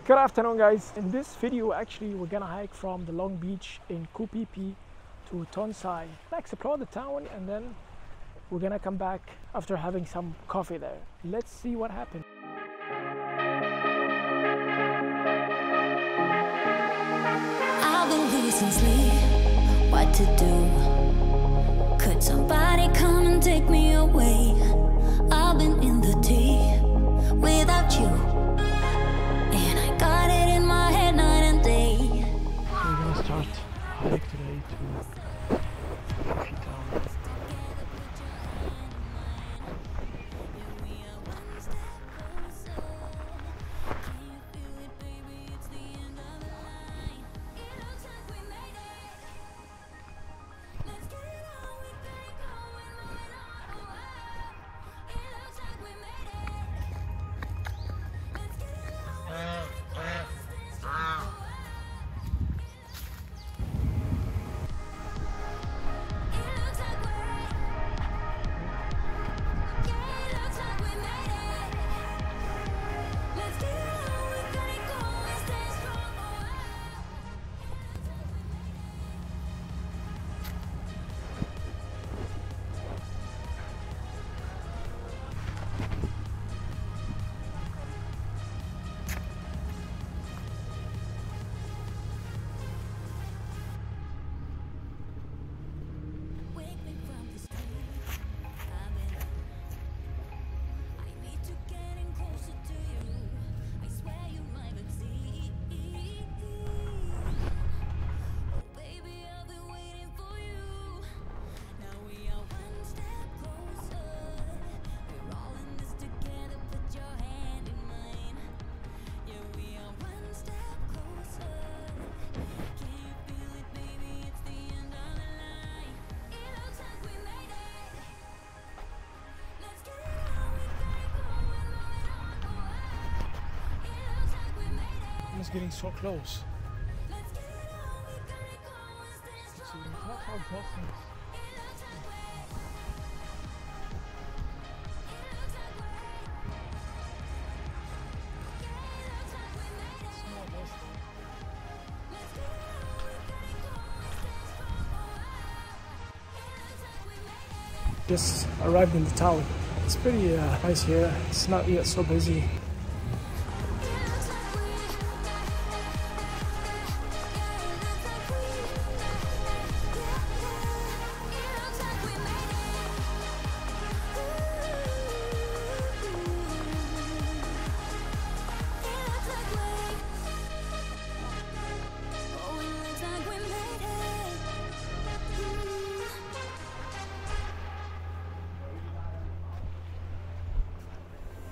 Good afternoon, guys. In this video, actually, we're gonna hike from the Long Beach in Koh Phi Phi to Ton Sai. Explore the town, and then we're gonna come back after having some coffee there. Let's see what happens. I've been losing sleep, what to do? Could somebody come and take me away? I've been in the deep without you, and I got it in my head night and day. We're gonna start hike today to Phi Town. It's getting so close. So how exhausting. Just arrived in the town. It's pretty nice here. It's not yet so busy.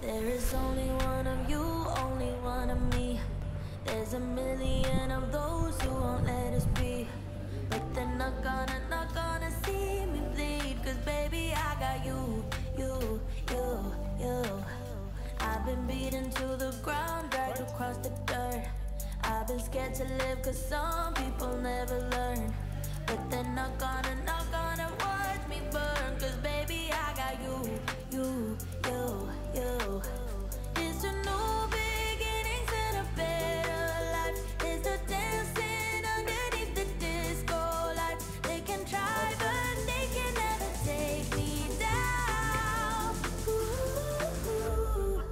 There is only one of you, only one of me. There's a million of those who won't let us be, but they're not gonna see me bleed. Cause baby, I got you. I've been beaten to the ground, dragged across the dirt. I've been scared to live cause some people never learn, but they're not gonna watch me burn. Cause baby, I got you. It's a new beginnings and a better life. It's the dancing underneath the disco lights. They can try but they can never take me down. Ooh,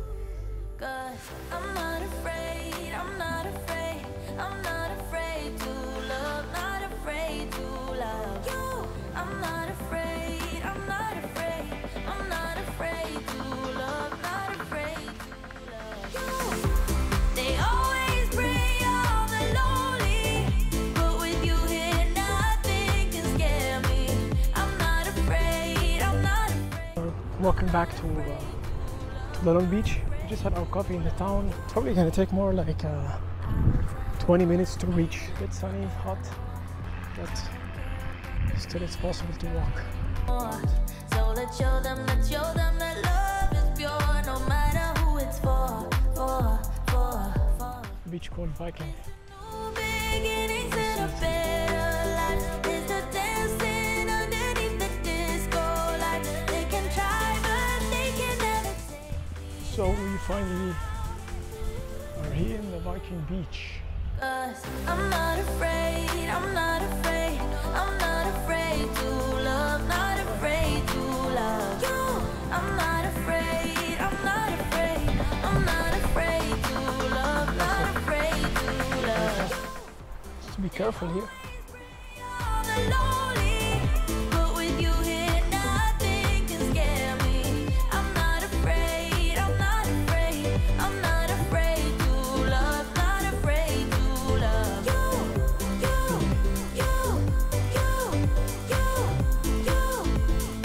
'cause I'm not afraid, I'm not afraid, I'm not afraid to love, not afraid to love you. I'm not afraid, I'm not afraid, I'm not afraid to love, not afraid to love you. They always bring all the lonely, but with you here nothing can scare me. I'm not afraid, I'm not afraid. We're walking back to the Long Beach. We just had our coffee in the town. It's probably gonna take more like 20 minutes to reach. It's sunny, hot, but still it's possible to walk. So let's show them that love is pure, no matter who it's for. Beach called Viking. New beginnings and a better life. It's the dancing underneath the disco lights. They can try but they can never take me. So we finally are here in the Viking Beach. 'Cause I'm not afraid, I'm not afraid, I'm not afraid to love, not afraid to love you. I'm not afraid, I'm not afraid, I'm not afraid to love, not afraid to love. Just be careful here. All the lonely, but with you here, nothing can scare me. I'm not afraid, I'm not afraid, I'm not afraid to love, not afraid to love you, you, you, you, you, you.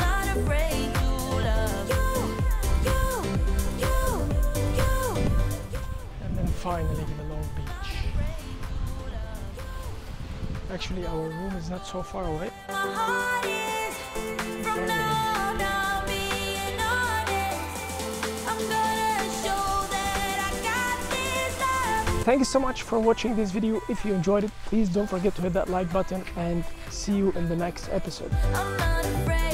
Not afraid to love you, you, you, you. And then finally the Long Beach. Actually, our room is not so far away. My heart is from now on, being honest. I'm gonna show that I got this love. Thank you so much for watching this video. If you enjoyed it, please don't forget to hit that like button and see you in the next episode. I'm not afraid.